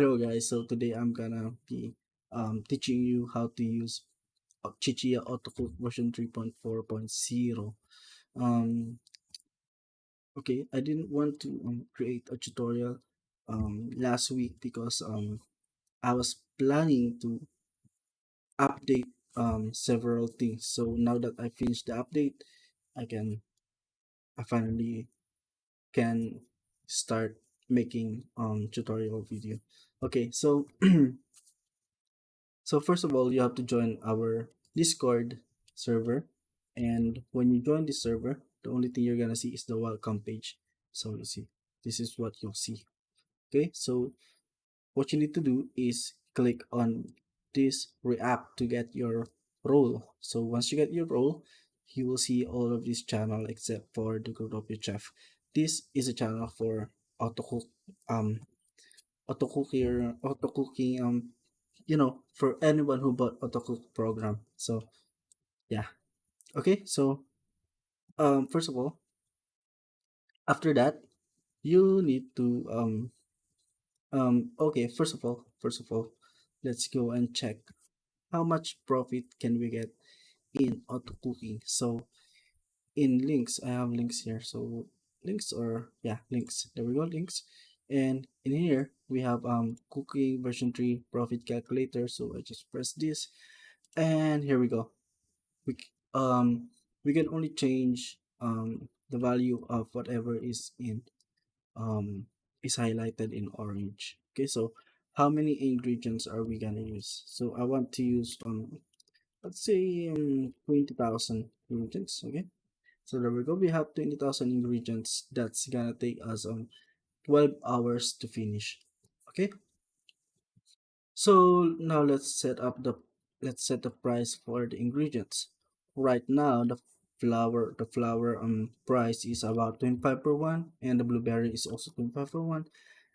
Hello guys, so today I'm gonna be teaching you how to use Chichiya Auto Cook version 3.4.0. Um, okay, I didn't want to create a tutorial last week because I was planning to update several things. So now that I finished the update, I finally can start making tutorial video. Okay, so So first of all, you have to join our Discord server. And when you join this server, the only thing you're gonna see is the welcome page. So you see, this is what you'll see. Okay, so what you need to do is click on this react to get your role. So once you get your role, you will see all of this channel except for the Growtopia chef. This is a channel for autocook um auto cooking for anyone who bought AutoCook program. So yeah, okay. So first of all, after that, you need to okay. First of all, let's go and check how much profit can we get in auto cooking. So in links, I have links here. So links or yeah, links. There we go, links. And in here we have cooking version 3 profit calculator. So I just press this, and here we go. we c- um we can only change the value of whatever um is highlighted in orange. Okay, so how many ingredients are we gonna use? So I want to use let's say 20,000 ingredients. Okay, so there we go, we have 20,000 ingredients. That's gonna take us 12 hours to finish. Okay, so now let's set the price for the ingredients. Right now the flour price is about 25 per one, and the blueberry is also 25 per one.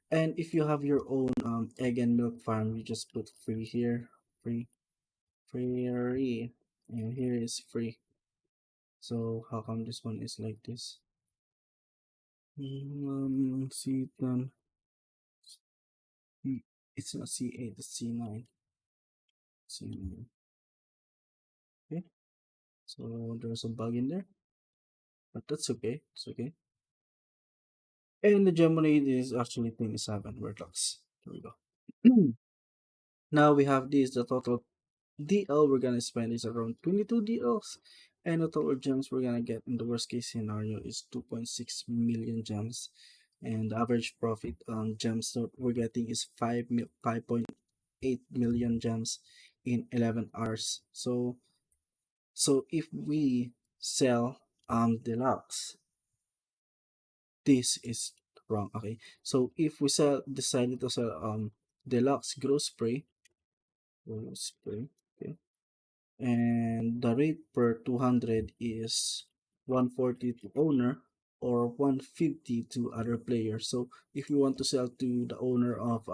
And if you have your own egg and milk farm, you just put free here, free, free, and here is free. So how come this one is like this? C10, it's not C8, it's C9, C9. Okay, so there's a bug in there, but that's okay. It's okay. And the Gemini is actually 27 workloads. There we go. Now we have this, the total DL we're gonna spend is around 22 DLs, and the total gems we're gonna get in the worst case scenario is 2.6 million gems, and the average profit on gems that we're getting is 5.8 million gems in 11 hours. So if we sell deluxe, this is wrong. Okay, so if we decided to sell deluxe grow spray, okay, and the rate per 200 is 140 to owner or 150 to other players. So if you want to sell to the owner of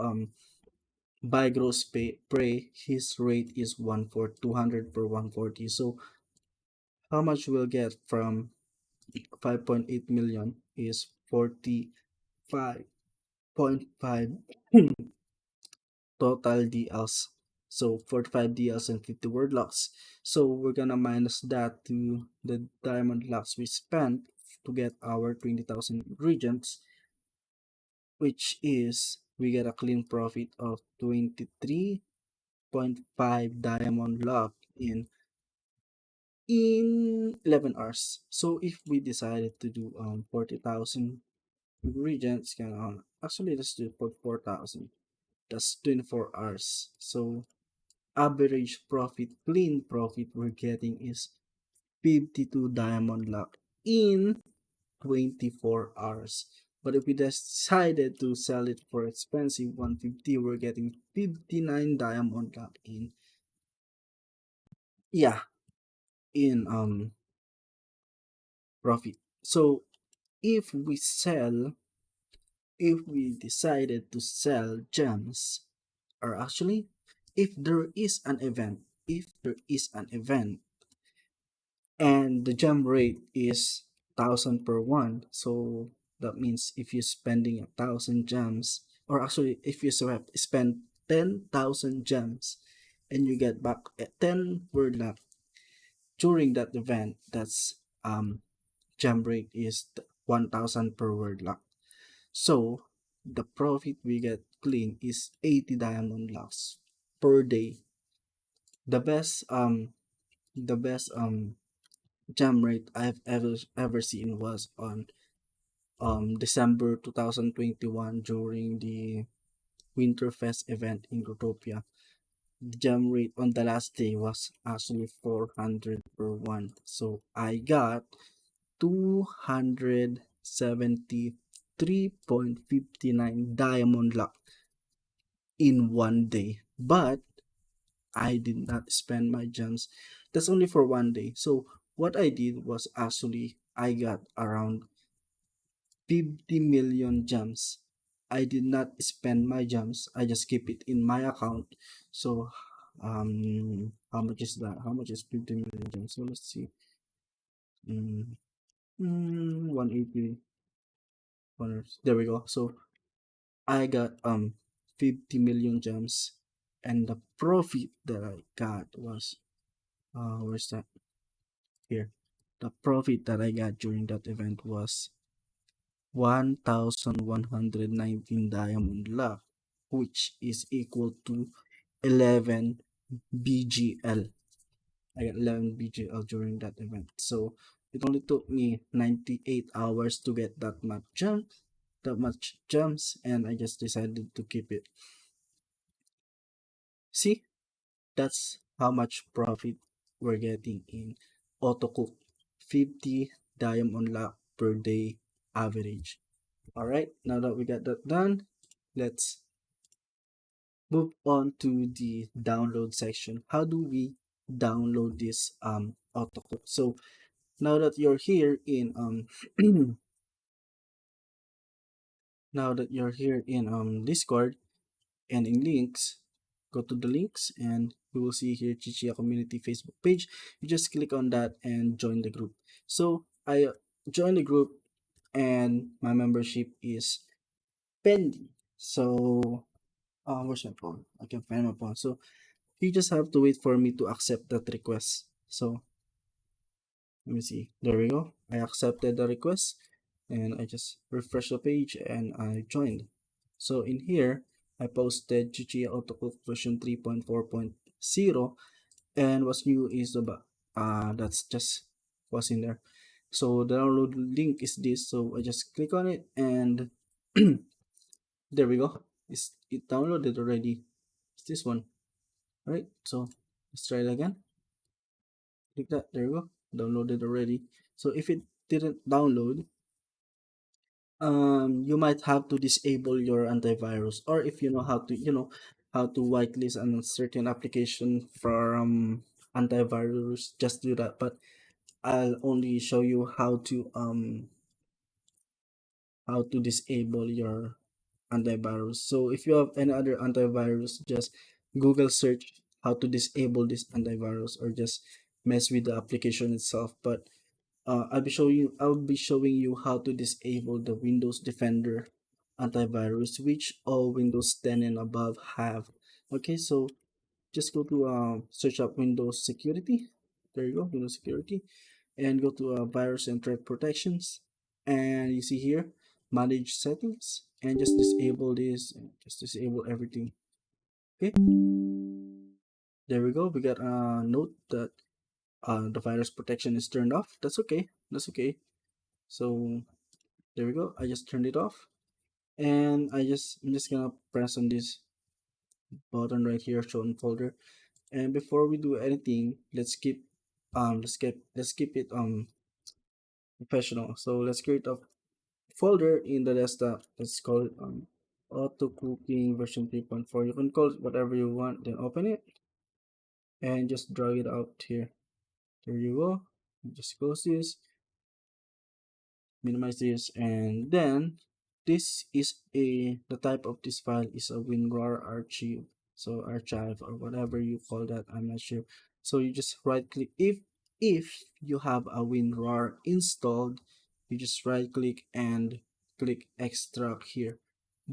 buy gross spray, his rate is 1 for 200 per 140. So how much we'll get from 5.8 million is 45.5 total DLs. So 45 DLs and 50 word locks. So we're gonna minus that to the diamond locks we spent to get our 20,000 ingredients, which is we get a clean profit of 23.5 diamond lock in 11 hours. So if we decided to do 40,000 ingredients, can actually let's do 4,000. That's 24 hours. So average profit, clean profit we're getting is 52 diamond lock in 24 hours. But if we decided to sell it for expensive 150, we're getting 59 diamond lock in, yeah, in profit. So if we sell, if we decided to sell gems, or actually if there is an event and the gem rate is 1,000 per one, so that means if you're spending 1,000 gems or actually if you spend 10,000 gems and you get back a 10 word lock during that event, that's gem rate is 1,000 per word lock. So the profit we get clean is 80 diamond locks per day. The best gem rate I've ever seen was on December 2021 during the Winterfest event in Growtopia. The gem rate on the last day was actually 400 per one. So I got 273.59 diamond luck in one day. But I did not spend my gems. That's only for one day. So what I did was actually I got around 50 million gems. I did not spend my gems. I just keep it in my account. So how much is that? How much is 50 million gems? So let's see. 180. There we go. So I got 50 million gems, and the profit that I got was where's that? Here. The profit that I got during that event was 1,119 diamond luck, which is equal to 11 BGL. I got 11 BGL during that event. So it only took me 98 hours to get that much gems, and I just decided to keep it. See, that's how much profit we're getting in Auto Cook. 50 diamond luck per day average. All right, now that we got that done, let's move on to the download section. How do we download this AutoCook? So now that you're here in now that you're here in Discord and in links, go to the links and you will see here Chichiya community Facebook page. You just click on that and join the group. So I joined the group and my membership is pending. So where's my phone? I can find my phone. So you just have to wait for me to accept that request. So let me see. There we go. I accepted the request and I just refresh the page and I joined. So in here, I posted Chichiya Auto Cook version 3.4.0 and what's new is the that's just what's in there. So the download link is this. So I just click on it and there we go. It downloaded already. It's this one. Right? So let's try it again. Click that. There you go. Downloaded already. So if it didn't download, you might have to disable your antivirus, or if you know how to, how to whitelist a certain application from antivirus, just do that. But I'll only show you how to disable your antivirus. So if you have any other antivirus, just Google search how to disable this antivirus or just mess with the application itself. But I'll be showing you how to disable the Windows Defender antivirus, which all Windows 10 and above have. Okay, so just go to search up Windows Security. There you go, Windows Security, and go to Virus and Threat Protections, and you see here Manage Settings, and just disable this, and just disable everything. Okay, there we go. We got a note that the virus protection is turned off. That's okay. That's okay. So there we go. I just turned it off, and I'm just gonna press on this button right here, show in folder. And before we do anything, let's keep it professional. So let's create a folder in the desktop. Let's call it auto cooking version 3.4. You can call it whatever you want, then open it and just drag it out here. There you go. Just close this, minimize this, and then this is the type of this file is a WinRAR archive, so archive or whatever you call that, I'm not sure. So you just right click, if you have a WinRAR installed, you just right click and click extract here.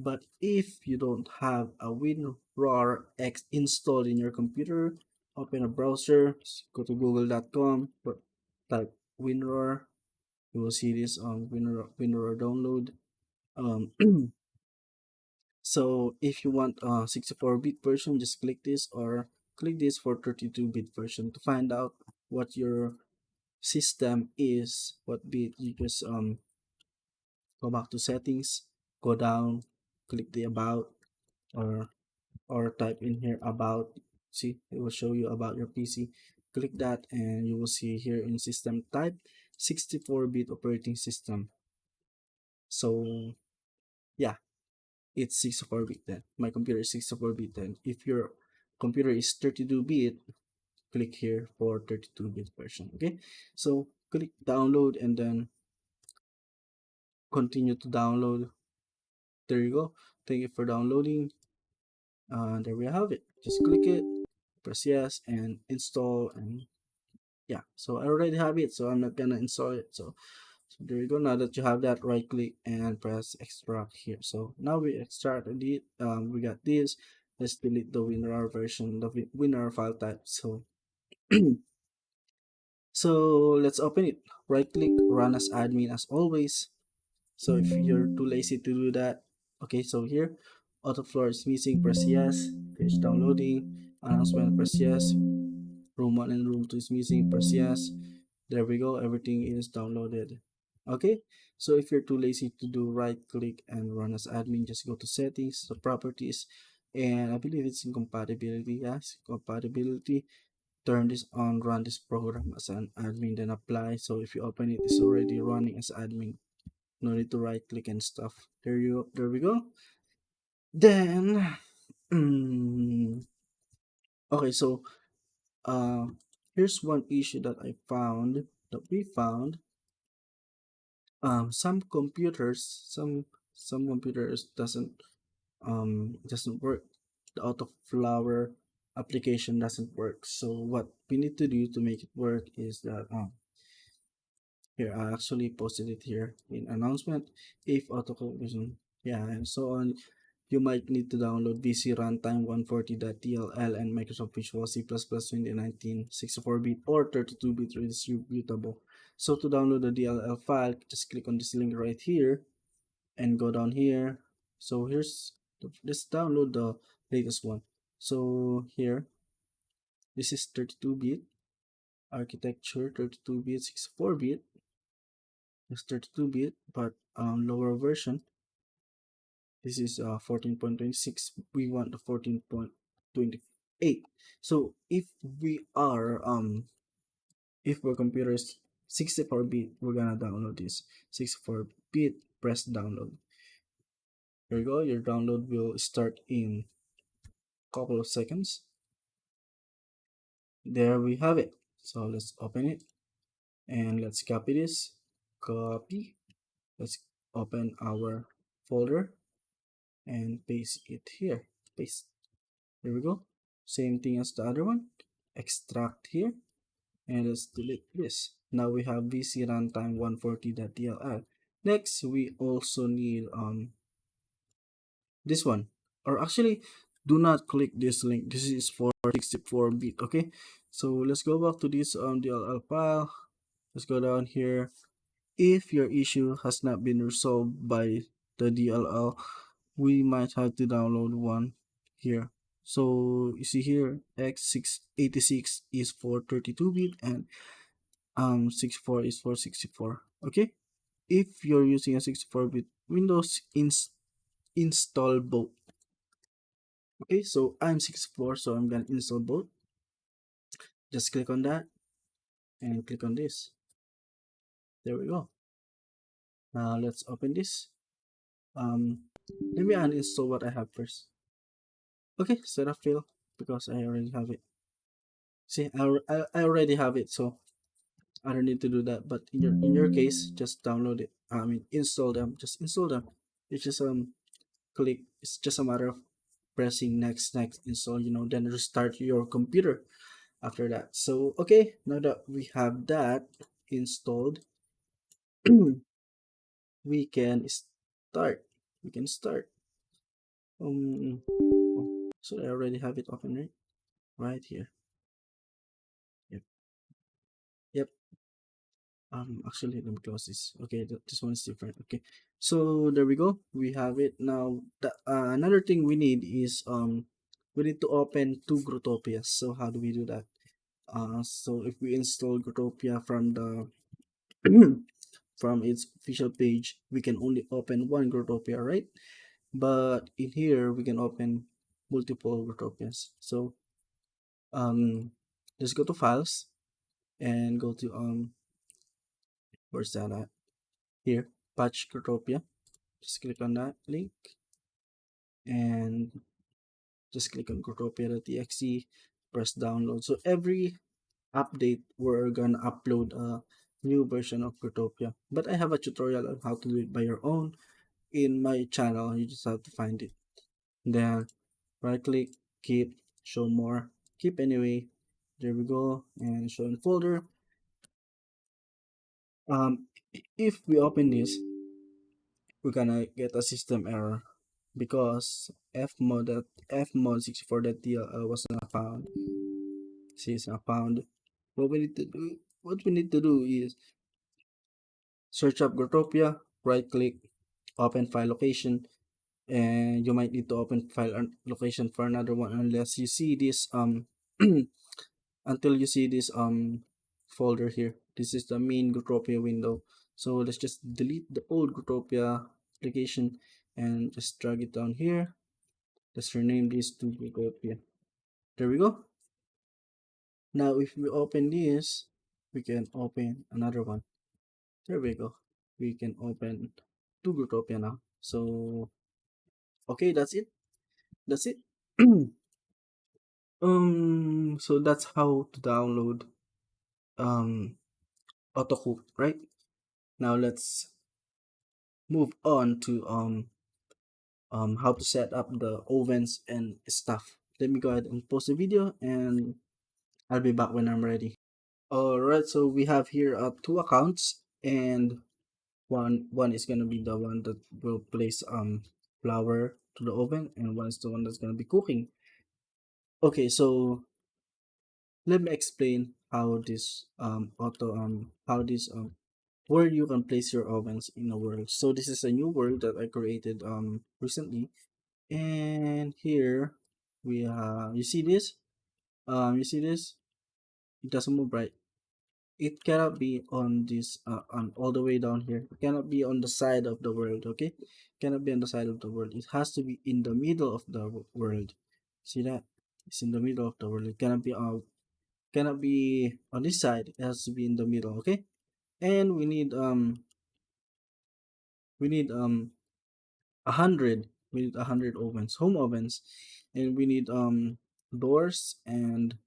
But if you don't have a WinRAR X installed in your computer, open a browser, go to google.com, type WinRAR. You will see this on WinRAR download. Um, so if you want a 64-bit version, just click this, or click this for 32-bit version. To find out what your system is, what bit, you just go back to settings, go down, click the about, or type in here about. See, it will show you about your PC. Click that and you will see here in system type 64-bit operating system. So yeah, it's 64-bit then. My computer is 64-bit then. If your computer is 32-bit, click here for 32-bit version. Okay, so click download and then continue to download. There you go. Thank you for downloading. There we have it. Just click it, press yes, and install. And yeah, so I already have it, so I'm not gonna install it. So there you go. Now that you have that, right click and press extract here. So now we extracted it. We got this. Let's delete the WinRAR version, the WinRAR file type. So so let's open it. Right click, run as admin as always. So if you're too lazy to do that, okay, so here autofloor is missing, press yes. Finish downloading, announcement, press yes. Room 1 and room 2 is missing, press yes. There we go, everything is downloaded. Okay, so if you're too lazy to do, right click and run as admin, just go to settings, the properties, and I believe it's in compatibility. Yes, compatibility. Turn this on, run this program as an admin, then apply. So if you open it, it's already running as admin. No need to right click and stuff. There we go. Then okay, so uh here's one issue that I found, that we found. Some computers, some computers doesn't work. The autoflower application doesn't work. So what we need to do to make it work is that here I actually posted it here in announcement. If autocompletion, yeah, and so on, you might need to download VC Runtime 140.dll and Microsoft Visual C++ 2019 64-bit or 32-bit redistributable. So to download the DLL file, just click on this link right here and go down here. So let's download the latest one. So here, this is 32-bit architecture, 32-bit, 64-bit. It's 32-bit, but lower version. This is 14.26. We want the 14.28. So if our computer is 64-bit, we're gonna download this 64-bit. Press download. There you go. Your download will start in a couple of seconds. There we have it. So let's open it and let's copy this. Copy. Let's open our folder and paste it here. Paste. There we go. Same thing as the other one. Extract here and let's delete this. Now we have VC runtime 140.dll. Next, we also need this one. Or actually, do not click this link. This is for 64-bit. Okay. So let's go back to this DLL file. Let's go down here. If your issue has not been resolved by the DLL, we might have to download one here. So you see here, X686 is for 32-bit and 64 is for 64. Okay, if you're using a 64-bit Windows, install both. Okay, so I'm 64, so I'm gonna install both. Just click on that and click on this. There we go. Now let's open this. Let me uninstall what I have first. Okay, setup fail because I already have it. See, I already have it, so I don't need to do that. But in your case, just download it. I mean, install them. Just install them. You just click. It's just a matter of pressing next, install. Then restart your computer after that. So okay, now that we have that installed, we can start. We can start. So I already have it open, right here. Yep. Yep. Actually, let me close this. Okay, this one is different. Okay, so there we go. We have it now. Another thing we need is we need to open two Growtopias. So how do we do that? So if we install Growtopia from the from its official page, we can only open one Growtopia, right? But in here, we can open multiple Growtopias. So just go to Files and go to where's that at? Here, Patch Growtopia. Just click on that link and just click on growtopia.exe, press download. So every update, we're gonna upload a new version of Growtopia. But I have a tutorial on how to do it by your own in my channel. You just have to find it. Then right click, keep, show more, keep anyway. There we go, and show in folder. Um, if we open this, we're gonna get a system error because fmod64.dll was not found. See, it's not found. What we need to do is search up Growtopia, right click, open file location, and you might need to open file location for another one unless you see this until you see this folder here. This is the main Growtopia window. So let's just delete the old Growtopia application and just drag it down here. Let's rename this to Growtopia. There we go. Now if we open this, we can open another one. There we go. We can open two Growtopia now. So okay, that's it. That's it. So that's how to download um AutoCook, right? Now let's move on to how to set up the ovens and stuff. Let me go ahead and post the video and I'll be back when I'm ready. Alright, so we have here two accounts, and one is gonna be the one that will place flour to the oven, and one is the one that's gonna be cooking. Okay, so let me explain how this where you can place your ovens in a world. So this is a new world that I created recently, and here we you see this, you see this, it doesn't move, right? It cannot be on this on all the way down here. It cannot be on the side of the world. Okay, it cannot be on the side of the world. It has to be in the middle of the world. See that? It's in the middle of the world. It cannot be on this side. It has to be in the middle. Okay, and we need 100. We need 100 ovens, home ovens, and we need doors and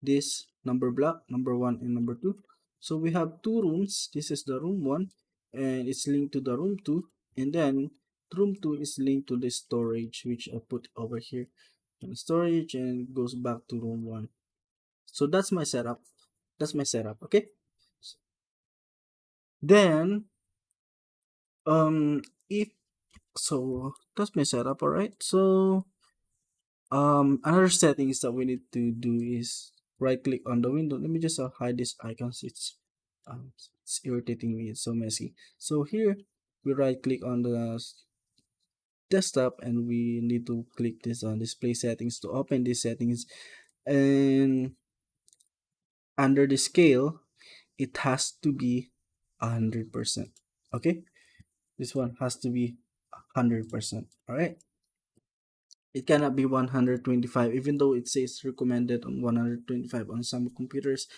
this number block, number one and number two. So we have two rooms. This is the room one, and it's linked to the room two, and then room two is linked to the storage, which I put over here. And storage and goes back to room one. So that's my setup. That's my setup. Okay. Then if so, that's my setup. All right. So another settings that we need to do is right click on the window. Let me just hide these icons. It's irritating me. It's so messy. So here we right click on the desktop and we need to click this on display settings to open these settings, and under the scale it has to be 100%. Okay, this one has to be 100%. All right, it cannot be 125, even though it says recommended on 125 on some computers.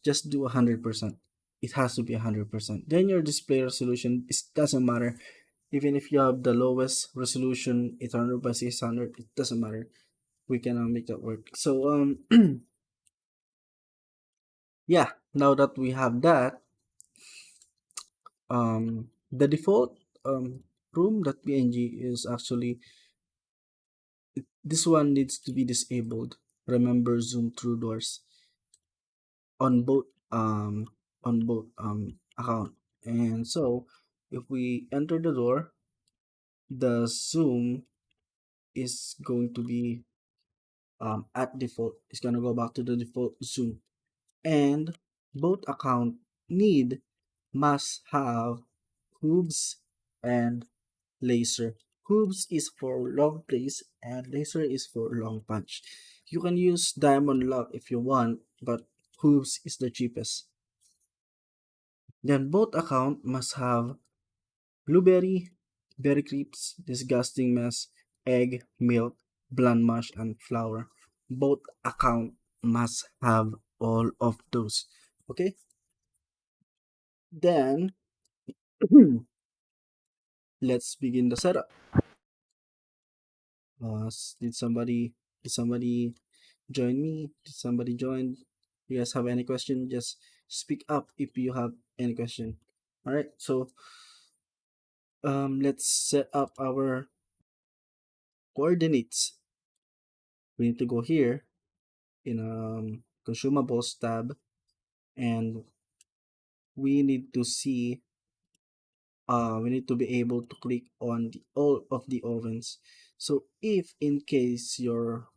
Just do 100%. It has to be 100%. Then your display resolution, it doesn't matter. Even if you have the lowest resolution, 800 by 600, it doesn't matter. We can make that work. So yeah, now that we have that, the default room.png is actually, this one needs to be disabled. Remember zoom through doors on both account. And so if we enter the door, the zoom is going to be at default. It's gonna go back to the default zoom, and both account need must have hooves and laser. Hooves is for long place and laser is for long punch. You can use diamond lock if you want, but hooves is the cheapest. Then both account must have blueberry, berry creeps, disgusting mess, egg, milk, bland mash, and flour. Both account must have all of those. Okay? Then let's begin the setup. Did somebody join me? Did somebody join? You guys have any question? Just speak up if you have any question. All right. So let's set up our coordinates. We need to go here in consumables tab, and we need to see we need to be able to click on all of the ovens. So if in case your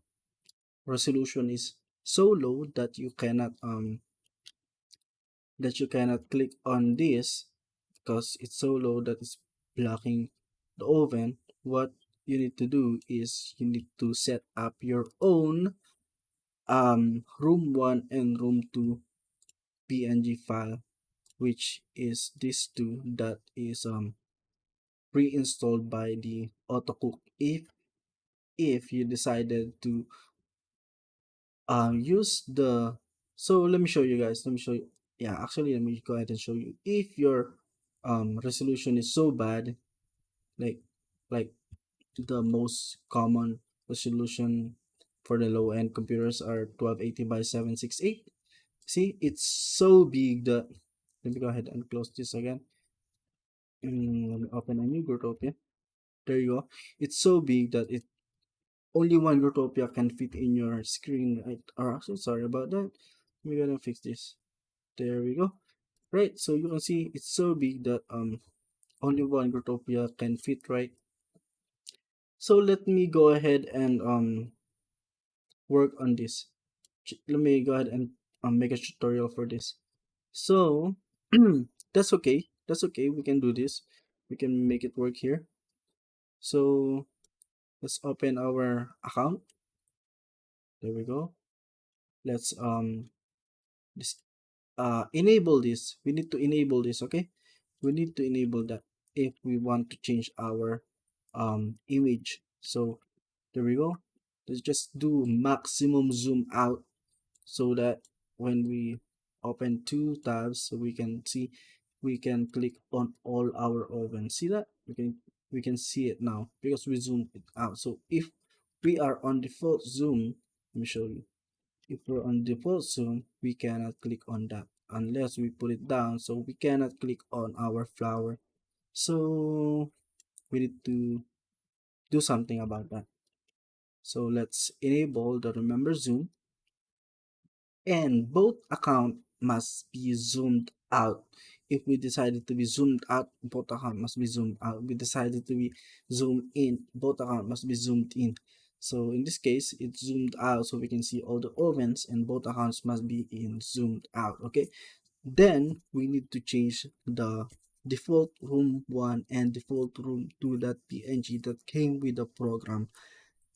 resolution is so low that you cannot click on this because it's so low that it's blocking the oven, what you need to do is you need to set up your own room 1 and room 2 png file, which is this two that is pre-installed by the autocook. If you decided to use the, so let me show you guys, let me show you, yeah, actually let me go ahead and show you. If your resolution is so bad, like like the most common resolution for the low end computers are 1280 by 768. See, it's so big that, let me go ahead and close this again. Let me open a new Growtopia. There you go. It's so big that it only one Growtopia can fit in your screen. Right? Or actually, sorry about that. We're gonna fix this. There we go. Right. So you can see it's so big that only one Growtopia can fit. Right. So let me go ahead and work on this. Let me go ahead and make a tutorial for this. So that's okay. That's okay. We can do this. We can make it work here. So let's open our account. There we go. Let's this enable this. We need to enable this. Okay, we need to enable that if we want to change our image. So there we go. Let's just do maximum zoom out so that when we open two tabs, so we can see, we can click on all our ovens. See that? We can see it now because we zoomed it out. So if we are on default zoom, let me show you. If we're on default zoom, we cannot click on that unless we put it down. So we cannot click on our flower. So we need to do something about that. So let's enable the remember zoom, and both account must be zoomed out. If we decided to be zoomed out, both account must be zoomed out. We decided to be zoomed in, both account must be zoomed in. So in this case, it's zoomed out so we can see all the ovens, and both accounts must be in zoomed out. Okay, then we need to change the default room 1 and default room 2.png that came with the program.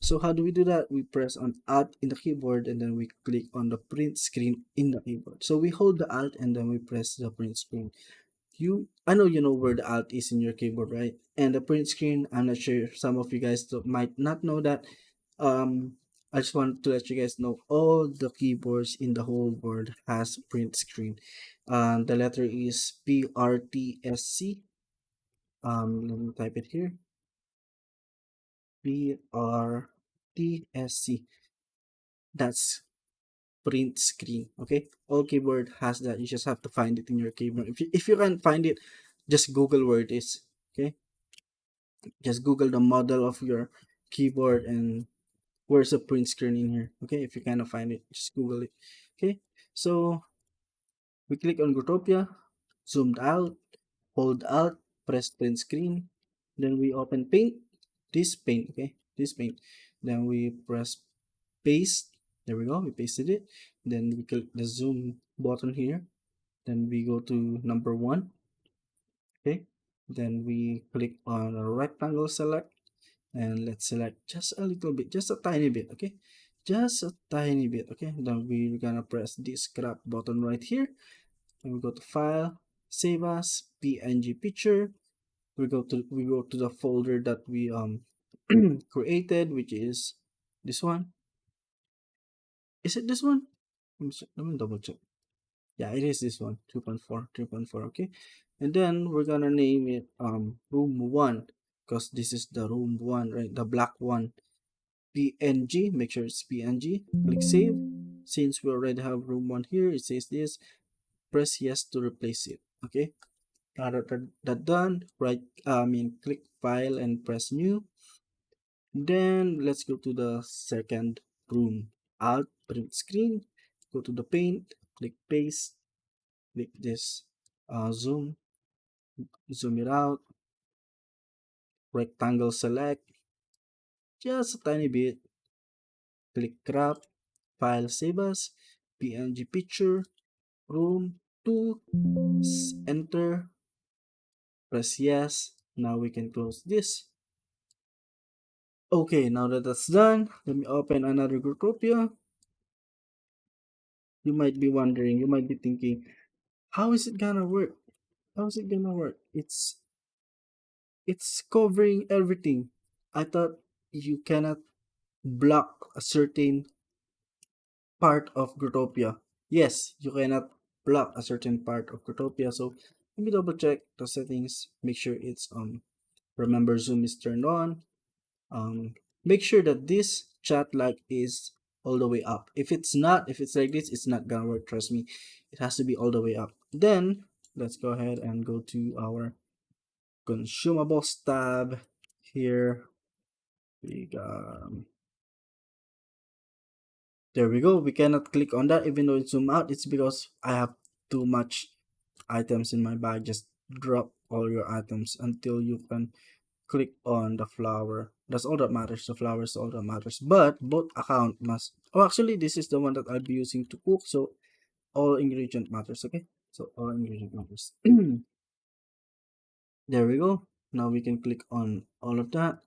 So how do we do that? We press on Alt in the keyboard, and then we click on the print screen in the keyboard. So we hold the Alt and then we press the print screen. I know you know where the Alt is in your keyboard, right? And the print screen, I'm not sure, some of you guys might not know that. Um, I just want to let you guys know all the keyboards in the whole world has print screen. The letter is PRTSC. Let me type it here. PRTSC. That's print screen. Okay, all keyboard has that. You just have to find it in your keyboard. If you can't find it, just Google where it is. Okay, just Google the model of your keyboard and where's the print screen in here. Okay, if you cannot find it, just Google it. Okay, so we click on Growtopia, zoomed out, hold Alt, press print screen, then we open Paint. This Paint. Okay, this paint. Then we press paste. There we go, we pasted it. Then we click the zoom button here. Then we go to number 1. Okay, then we click on a rectangle select, and let's select just a little bit, just a tiny bit. Okay, just a tiny bit. Okay, then we're gonna press this crop button right here, and we go to file, save as png picture. We go to the folder that we created, which is this one. Is it this one? Let me double check. Yeah, it is this one, 2.4, 3.4. Okay, and then we're gonna name it room 1, because this is the room 1, right? The black one. PNG, make sure it's PNG. Click save. Since we already have room 1 here, it says this. Press yes to replace it. Okay, now that done, right? Click file and press new. Then let's go to the second room. Alt print screen. Go to the paint. Click paste. Click this zoom it out, rectangle select, just a tiny bit, click crop, file save as, png picture, room 2, enter, press yes. Now we can close this. Okay, now that that's done, let me open another Growtopia. You might be wondering, you might be thinking, how is it gonna work? How is it gonna work? It's covering everything. I thought you cannot block a certain part of Growtopia. Yes, you cannot block a certain part of Growtopia. So let me double check the settings. Make sure it's remember zoom is turned on. Make sure that this chat like is all the way up. If it's not, if it's like this, it's not gonna work. Trust me, it has to be all the way up. Then let's go ahead and go to our consumables tab here. We got There we go. We cannot click on that even though it zoom out. It's because I have too much items in my bag. Just drop all your items until you can click on the flower. That's all that matters. The flower is all that matters. But both account must. Oh, actually, this is the one that I'll be using to cook. So all ingredient matters. Okay. So all ingredient matters. There we go. Now we can click on all of that.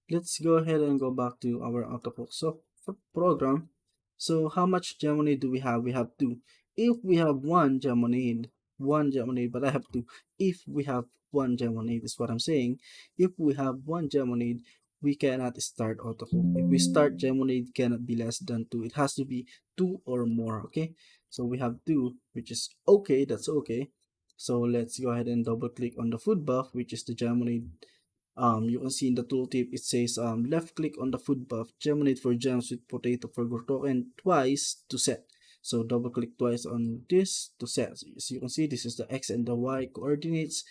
Let's go ahead and go back to our AutoCook. So for program, so how much lemonade do we have? We have two. If we have one lemonade, but I have two. If we have one lemonade is what I'm saying. If we have one lemonade, we cannot start AutoCook. If we start lemonade, cannot be less than two. It has to be two or more. Okay. So we have two, which is okay. That's okay. So let's go ahead and double click on the food buff, which is the Gemonade. You can see in the tooltip it says left click on the food buff, Gemonade for gems with potato for Gorto, and twice to set. So double click twice on this to set. So you can see this is the X and the Y coordinates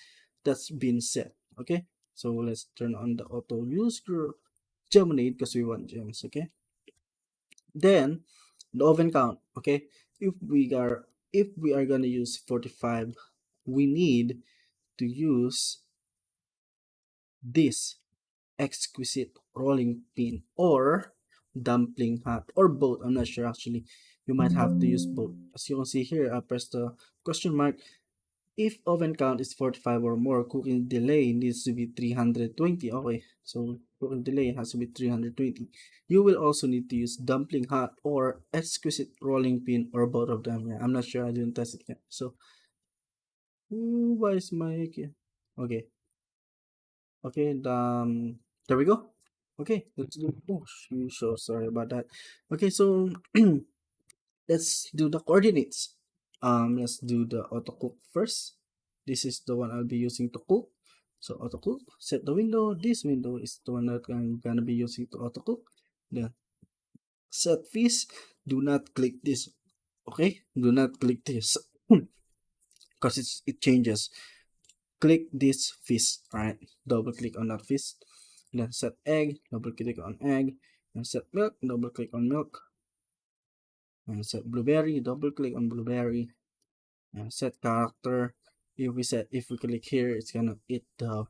that's been set. Okay, so let's turn on the auto use Gemonade because we want gems. Okay, then the oven count. Okay, if we are gonna use 45, we need to use this exquisite rolling pin or dumpling hat or both. I'm not sure actually. You might have to use both. As you can see here, I press the question mark. If oven count is 45 or more, cooking delay needs to be 320. Okay, so cooking delay has to be 320. You will also need to use dumpling hat or exquisite rolling pin or both of them. Yeah, I'm not sure. I didn't test it yet. So, why is my okay? Okay, there we go. Okay, let's do. Oh, so sorry about that. Okay, so let's do the coordinates. Let's do the auto cook first. This is the one I'll be using to cook. So auto cook, set the window. This window is the one that I'm gonna be using to auto cook. Then set fish. Do not click this. Okay, do not click this because it changes. Click this fish. All right, double click on that fish. Then set egg. Double click on egg. And set milk. Double click on milk. And set blueberry. Double click on blueberry. And set character. If we click here, it's gonna eat the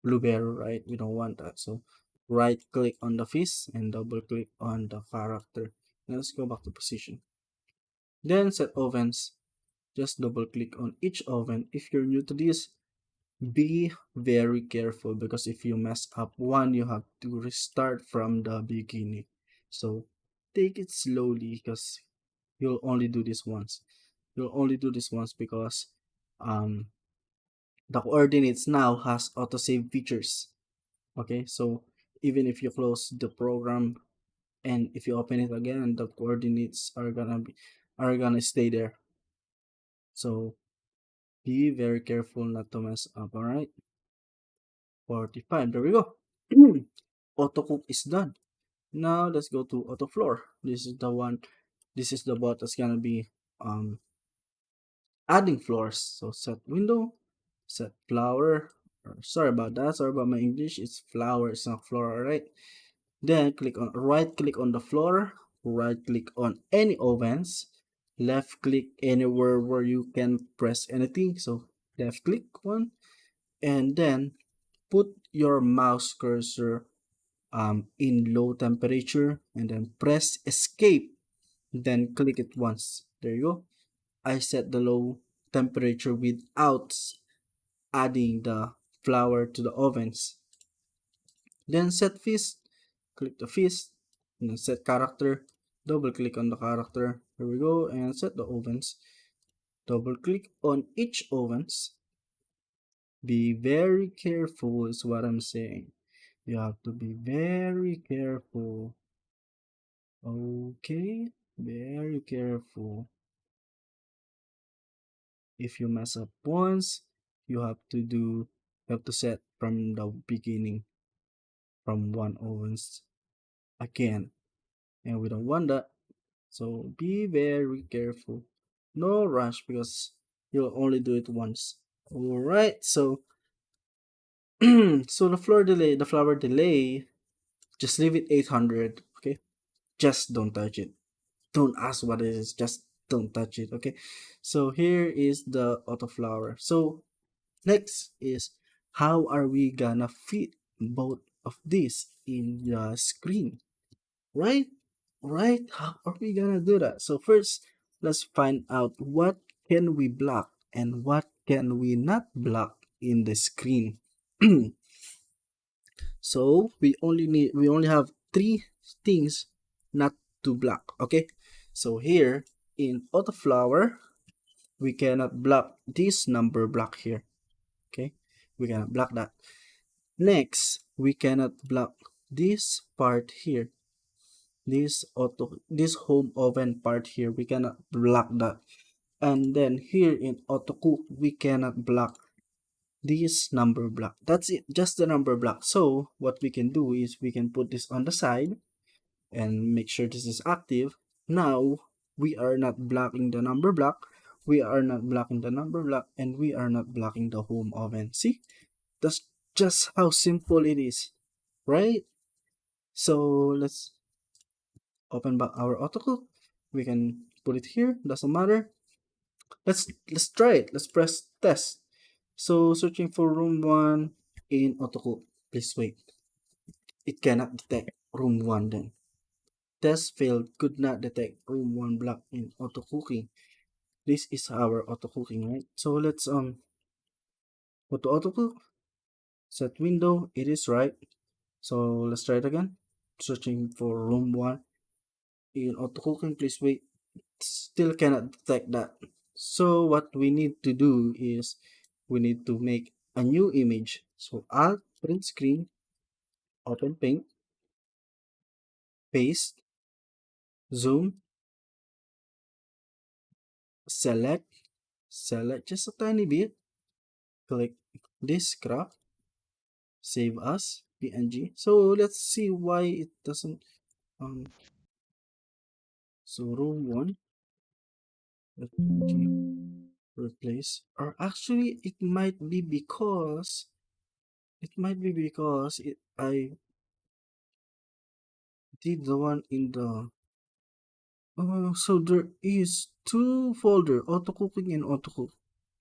blueberry, right? We don't want that. So right click on the fish and double click on the character. Let's go back to position. Then set ovens. Just double click on each oven. If you're new to this, be very careful because if you mess up one, you have to restart from the beginning. So take it slowly because you'll only do this once. You'll only do this once because um the coordinates now has autosave features. Okay, so even if you close the program and if you open it again, the coordinates are gonna stay there. So be very careful not to mess up. All right, 45. There we go. Auto cook is done. Now let's go to auto floor. This is the one. This is the bot that's gonna be um adding floors. So set window, set flower. Sorry about that. Sorry about my English. It's flower. It's not floor. All right. Then right click on the floor, right click on any ovens, left click anywhere where you can press anything. So left click one, and then put your mouse cursor in low temperature and then press escape, then click it once. There you go. I set the low temperature without adding the flour to the ovens. Then set feast, click the feast, and then set character, double click on the character. Here we go, and set the ovens. Double click on each ovens. Be very careful is what I'm saying. You have to be very careful. Okay, very careful. If you mess up once, you have to set from the beginning from one ovens again. And we don't want that. So be very careful. No rush because you'll only do it once. Alright, so so the flower delay, just leave it 800, okay? Just don't touch it. Don't ask what it is, just don't touch it, okay? So here is the auto flower. So next is how are we gonna fit both of these in the screen, right? Right? How are we gonna do that? So first, let's find out what can we block and what can we not block in the screen. So we only have three things not to block. Okay. So here in autoflower, we cannot block this number block here. Okay, we cannot block that. Next, we cannot block this part here. This home oven part here, we cannot block that. And then here in auto cook, we cannot block this number block. That's it, just the number block. So what we can do is we can put this on the side and make sure this is active. Now we are not blocking the number block, we are not blocking the number block, and we are not blocking the home oven. See, that's just how simple it is, right? So let's open back our autocook. We can put it here, doesn't matter. Let's try it. Let's press test. So searching for room 1 in autocook. Please wait. It cannot detect room 1 then. Test failed, could not detect room 1 block in auto cooking. This is our auto cooking, right? So let's go to auto cook, set window, it is right. So let's try it again. Searching for room 1 in auto cooking, please wait. Still cannot detect that. So what we need to do is we need to make a new image. So Alt print screen, open paint, paste, zoom, select, select just a tiny bit, click this crop, save as PNG. So let's see why it doesn't so row 1 PNG replace, or actually I did the one in the so there is two folder, auto cooking and auto cook.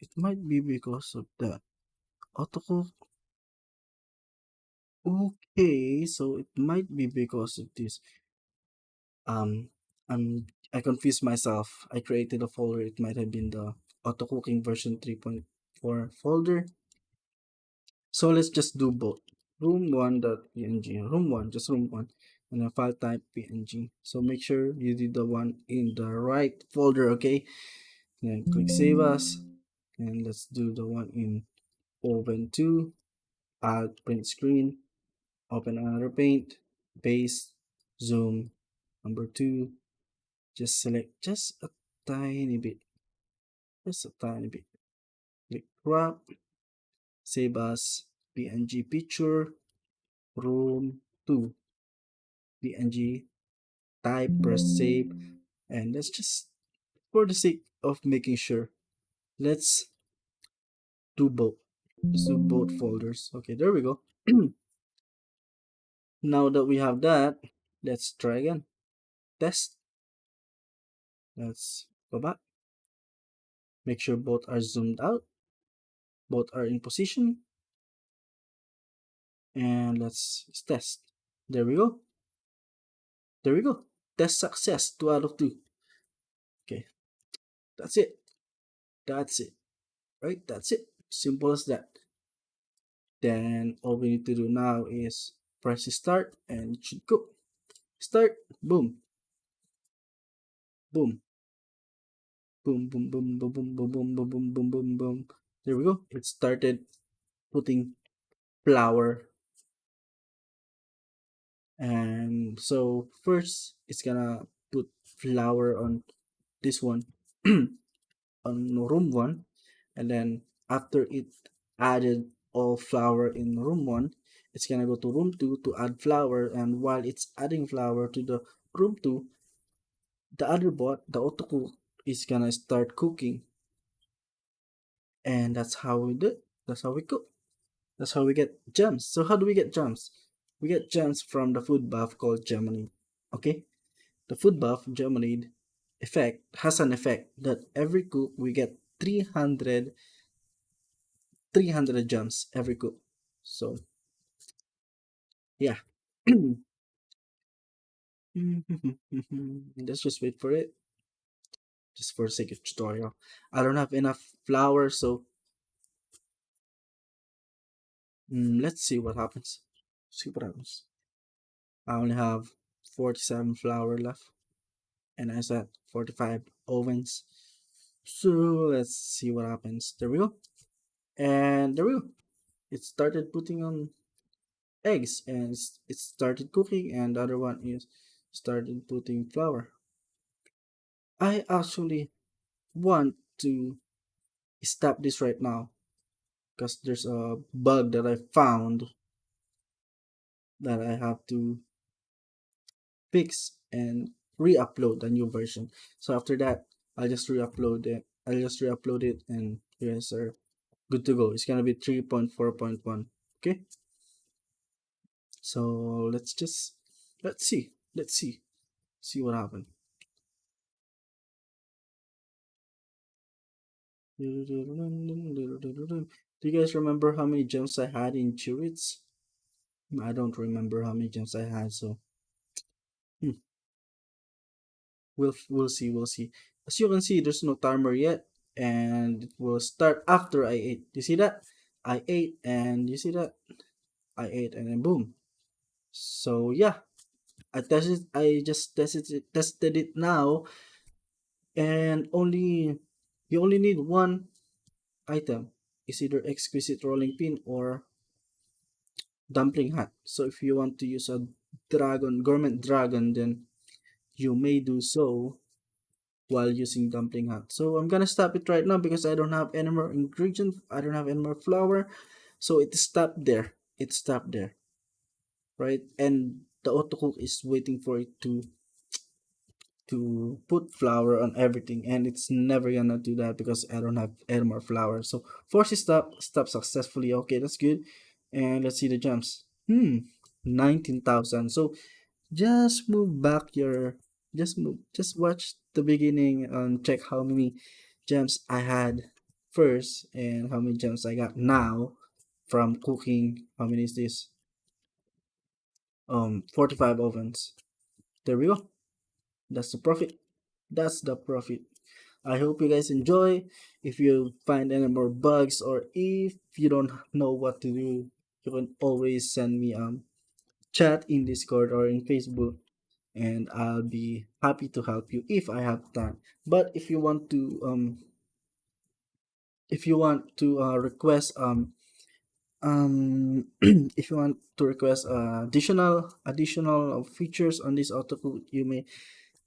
It might be because of that. Auto cook Okay, so it might be because of this. Um, I confused myself. I created a folder. It might have been the auto cooking version 3.4 folder. So let's just do both. Room1.png, room1, just room1, and a file type png. So make sure you did the one in the right folder, okay? Then click save as, and let's do the one in open2, add print screen, open another paint, paste, zoom, number 2, just select just a tiny bit, just a tiny bit. Click crop, save as png picture, room 2, png, type, press save, and let's just, for the sake of making sure, let's do both. Let's do both folders. Okay, there we go. Now that we have that, let's try again. Test. Let's go back. Make sure both are zoomed out, both are in position, and let's test. There we go. There we go. Test success, 2 out of 2. Okay, that's it. That's it. Right? That's it. Simple as that. Then all we need to do now is press start and it should go. Start. Boom. Boom. Boom, boom, boom, boom, boom, boom, boom, boom, boom, boom, boom, boom. There we go. It started putting flour. And so first it's gonna put flour on this one on room one, and then after it added all flour in room one, it's gonna go to room two to add flour, and while it's adding flour to the room two, the other bot, the auto cook, is gonna start cooking, and that's how we do it. That's how we cook. That's how we get gems. So how do we get gems? We get gems from the food buff called Gemini. Okay, the food buff Gemini effect has an effect that every cook we get 300 gems every cook. So yeah. Let's just wait for it. Just for the sake of tutorial. I don't have enough flour, so let's see what happens. See what happens. I only have 47 flour left, and I said 45 ovens. So let's see what happens. There we go. And there we go. It started putting on eggs, and it started cooking, and the other one is started putting flour. I actually want to stop this right now because there's a bug that I found that I have to fix and re-upload a new version. So after that, I'll just re-upload it. I'll just re-upload it, and you guys are good to go. It's gonna be 3.4.1. Okay, so let's see what happened. Do you guys remember how many gems I had in Chirits? I don't remember how many gems I had, so hmm, we'll see. As you can see, there's no timer yet, and it will start after I ate. You see that? I ate, and you see that? I ate, and then boom. So yeah, I just tested it now, and you only need one item. It's either exquisite rolling pin or dumpling hat. So if you want to use a gourmet dragon, then you may do so while using dumpling hat. So I'm gonna stop it right now because I don't have any more ingredients. I don't have any more flour. So it stopped there. It stopped there, right? And the autocook is waiting for it to put flour on everything, and it's never gonna do that because I don't have any more flour. So force it stop successfully. Okay, that's good. And let's see the gems. 19,000. So just move back your just watch the beginning and check how many gems I had first and how many gems I got now from cooking. How many is this? 45 ovens. There we go. That's the profit. That's the profit. I hope you guys enjoy. If you find any more bugs or if you don't know what to do, you can always send me chat in Discord or in Facebook, and I'll be happy to help you if I have time. But if you want to request if you want to request additional features on this autocook, you may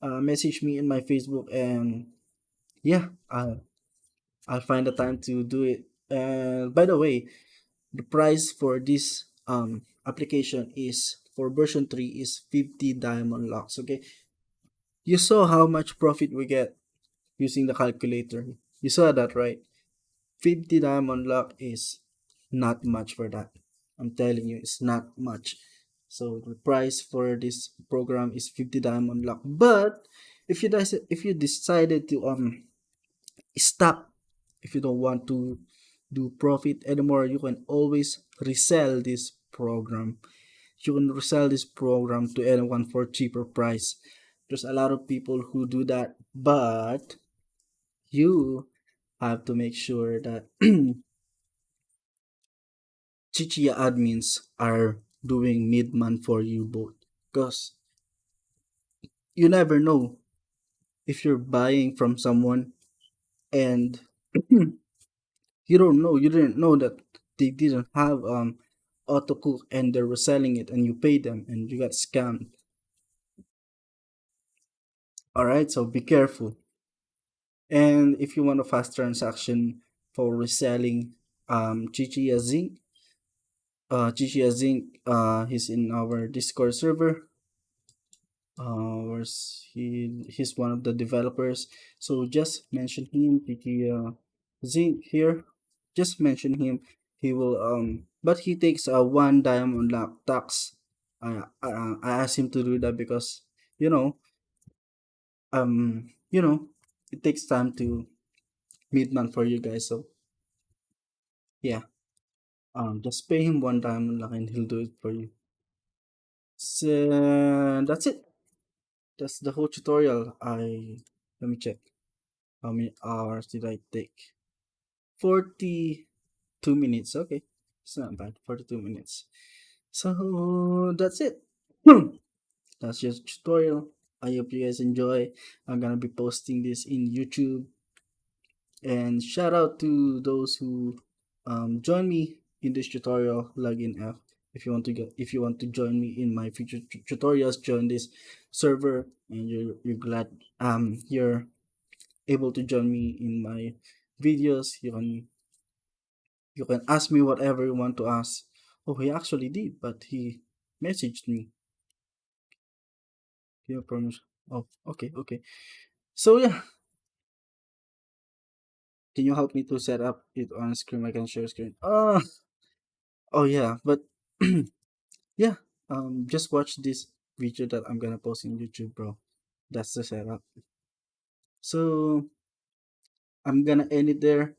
message me in my Facebook, and yeah, I'll find the time to do it. And by the way, the price for this application is for version 3 is 50 diamond locks. Okay, you saw how much profit we get using the calculator. You saw that, right? 50 diamond lock is not much for that. I'm telling you, it's not much. So the price for this program is 50 diamond lock. But if you decided to stop, if you don't want to do profit anymore, you can always resell this program. You can resell this program to anyone for cheaper price. There's a lot of people who do that, but you have to make sure that Chichiya admins are doing midman for you both, because you never know if you're buying from someone and you didn't know that they didn't have auto cook and they're reselling it and you pay them and you got scammed. All right, so be careful. And if you want a fast transaction for reselling Chichiya Zinc, he's in our Discord server. Where's he? He's one of the developers. So just mention him, Chichiya Zinc here. Just mention him. He will but he takes a one diamond lock tax. I asked him to do that because you know you know it takes time to meet man for you guys. So yeah, just pay him one diamond lock and he'll do it for you. So that's it. That's the whole tutorial. Let me check. How many hours did I take? 42 minutes. Okay. It's not bad. 42 minutes. So that's it. That's just tutorial. I hope you guys enjoy. I'm gonna be posting this in YouTube. And shout out to those who join me in this tutorial. Login F. If you want to join me in my future tutorials, join this server, and you're glad you're able to join me in my videos. You can ask me whatever you want to ask. Oh, he actually did, but he messaged me. Your permission. Oh, okay, okay. So yeah, can you help me to set up it on screen? I can share screen. Oh yeah, but yeah, just watch this video that I'm gonna post in YouTube, bro. That's the setup. So I'm gonna end it there.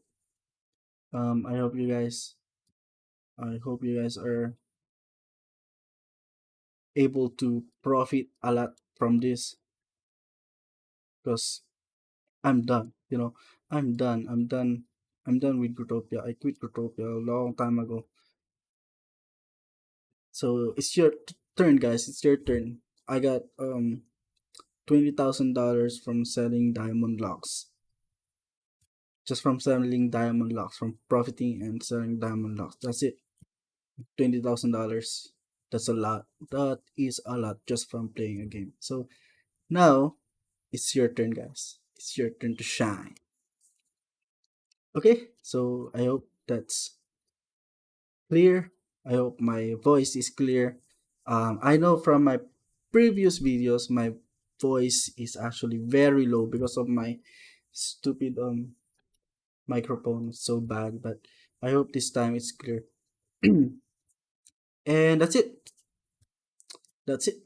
I hope you guys. I hope you guys are able to profit a lot from this, because I'm done. I'm done. I'm done. I'm done with Growtopia. I quit Growtopia a long time ago. So it's your turn, guys. It's your turn. I got $20,000 from selling diamond locks. Just from selling diamond locks, from profiting and selling diamond locks. That's it. $20,000. That's a lot. That is a lot just from playing a game. So now it's your turn, guys. It's your turn to shine. Okay, so I hope that's clear. I hope my voice is clear. I know from my previous videos, my voice is actually very low because of my stupid microphone. It's so bad, but I hope this time it's clear. And that's it. That's it.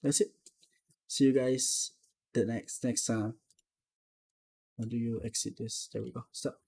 That's it. See you guys the next time. How do you exit this? There we go. Stop.